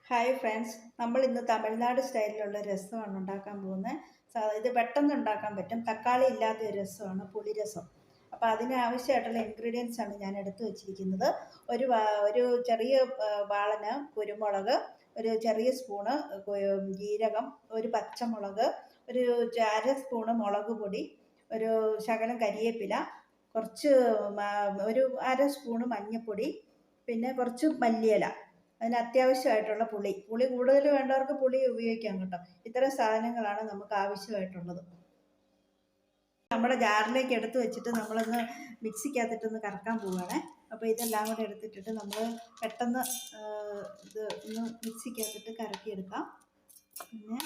Hi friends, നമ്മൾ ഇന്ന് തമിഴ്നാട് സ്റ്റൈലിലുള്ള രസമാണ് ഉണ്ടാക്കാൻ പോകുന്നത്. ഇത് പെട്ടെന്ന് ഉണ്ടാക്കാൻ പറ്റും. തക്കാളി ഇല്ലാത്ത ഒരു രസമാണ് പുളിരസം. അപ്പോൾ അതിന് ആവശ്യമായിട്ടുള്ള ഇൻഗ്രീഡിയൻസ് ആണ് ഞാൻ എടുത്തു വച്ചിരിക്കുന്നത്. ഒരു ചെറിയ വാളന് കുരുമുളക്, ഒരു ചെറിയ സ്പൂണ് ജീരകം, ഒരു പച്ചമുളക്, ഒരു അര സ്പൂണ് മുളക് പൊടി, ഒരു ശകലം കരിയേപ്പില, കുറച്ച് ഒരു അര സ്പൂണ് മഞ്ഞൾപ്പൊടി, പിന്നെ കുറച്ച് മല്ലിയില. അതിന് അത്യാവശ്യമായിട്ടുള്ള പുളി കൂടുതൽ വേണ്ടവർക്ക് പുളി ഉപയോഗിക്കാം കേട്ടോ. ഇത്തരം സാധനങ്ങളാണ് നമുക്ക് ആവശ്യമായിട്ടുള്ളത്. നമ്മുടെ ജാറിലേക്ക് എടുത്ത് വെച്ചിട്ട് നമ്മളൊന്ന് മിക്സിക്കകത്തിട്ടൊന്ന് കറക്കാൻ പോവുകയാണേ. അപ്പോൾ ഇതെല്ലാം കൂടെ എടുത്തിട്ടിട്ട് നമ്മൾ പെട്ടെന്ന് ഇത് ഒന്ന് മിക്സിക്കകത്തിട്ട് കറക്കിയെടുക്കാം. പിന്നെ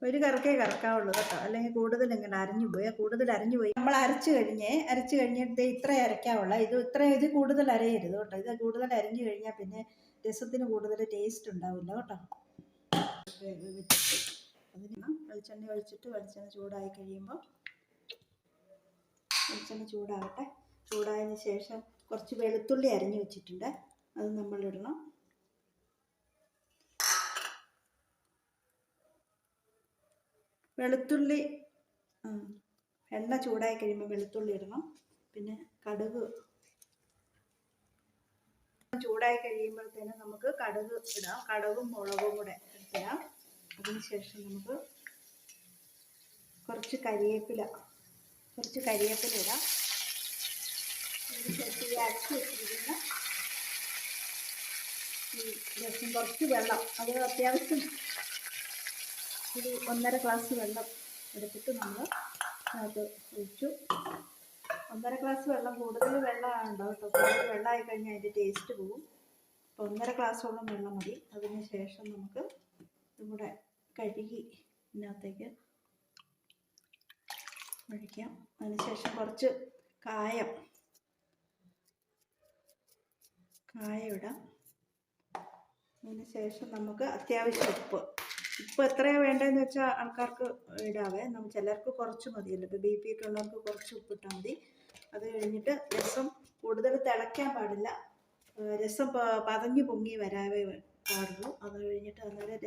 ഒരു കറക്കേ കറക്കാവുള്ളൂ കേട്ടോ, അല്ലെങ്കിൽ കൂടുതൽ ഇങ്ങനെ കൂടുതൽ അരഞ്ഞു പോയി നമ്മൾ അരച്ചു കഴിഞ്ഞിട്ട് ഇത്ര അരയ്ക്കാവുള്ള ഇത് കൂടുതൽ അരയരുത് കേട്ടോ. ഇത് കൂടുതൽ അരഞ്ഞു കഴിഞ്ഞാൽ പിന്നെ രസത്തിന് കൂടുതൽ ടേസ്റ്റ് ഉണ്ടാവില്ല കേട്ടോ. അതിന് വെളിച്ചെണ്ണ ഒഴിച്ചിട്ട് വെളിച്ചെണ്ണ ചൂടായി കഴിയുമ്പോൾ വെളിച്ചെണ്ണ ചൂടാകട്ടെ. ചൂടായതിന് ശേഷം കുറച്ച് വെളുത്തുള്ളി അരിഞ്ഞു വെച്ചിട്ടുണ്ട്, അത് നമ്മളിടണം. വെളുത്തുള്ളി എണ്ണ ചൂടായി കഴിയുമ്പോൾ വെളുത്തുള്ളി ഇടണം. പിന്നെ കടുക് ചൂടായി കഴിയുമ്പോഴത്തേനും നമുക്ക് കടുക് ഇടാം. കടുകും മുളകും കൂടെ ഇടാം. അതിനുശേഷം നമുക്ക് കുറച്ച് കരിവേപ്പില ഇടാം. അതിനുശേഷം ഈ അരച്ച് വെച്ചിരിക്കുന്ന ഈ രസം കുറച്ച് വെള്ളം, അത് അത്യാവശ്യം ഒരു 1.5 ഗ്ലാസ് വെള്ളം എടുത്തിട്ട് നമ്മൾ അത് ഒഴിച്ചു. 1.5 ഗ്ലാസ് വെള്ളം, കൂടുതൽ വെള്ളമാണ് ഉണ്ടാവും കേട്ടോ. കൂടുതൽ വെള്ളമായി കഴിഞ്ഞാൽ അതിൻ്റെ ടേസ്റ്റ് പോകും. അപ്പോൾ 1.5 ഗ്ലാസോളം വെള്ളം മതി. അതിന് ശേഷം നമുക്ക് ഇതും കൂടെ കഴുകി ഇതിനകത്തേക്ക് ഒഴിക്കാം. അതിനുശേഷം കുറച്ച് കായം ഇടാം. അതിനുശേഷം നമുക്ക് അത്യാവശ്യം ഉപ്പ് എത്രയാണ് വേണ്ടതെന്ന് വെച്ചാൽ ആൾക്കാർക്ക് ഇടാവേ. ചിലർക്ക് കുറച്ച് മതിയല്ലോ. ഇപ്പോൾ BP ഒക്കെ ഉള്ളവർക്ക് കുറച്ച് ഉപ്പിട്ടാൽ മതി. അത് കഴിഞ്ഞിട്ട് രസം കൂടുതൽ തിളയ്ക്കാൻ പാടില്ല. രസം പതഞ്ഞു പൊങ്ങി വരാവേ പാടുള്ളൂ. അത് കഴിഞ്ഞിട്ട് അന്നേരം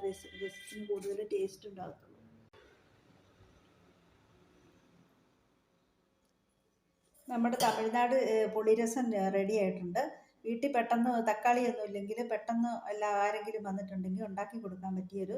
രസത്തിന് കൂടുതൽ ടേസ്റ്റ് ഉണ്ടാകത്തുള്ളൂ. നമ്മുടെ തമിഴ്നാട് പുളിരസം റെഡി ആയിട്ടുണ്ട്. വീട്ടിൽ പെട്ടെന്ന് തക്കാളിയൊന്നും ഇല്ലെങ്കിൽ പെട്ടെന്ന് ആരെങ്കിലും വന്നിട്ടുണ്ടെങ്കിൽ ഉണ്ടാക്കി കൊടുക്കാൻ പറ്റിയൊരു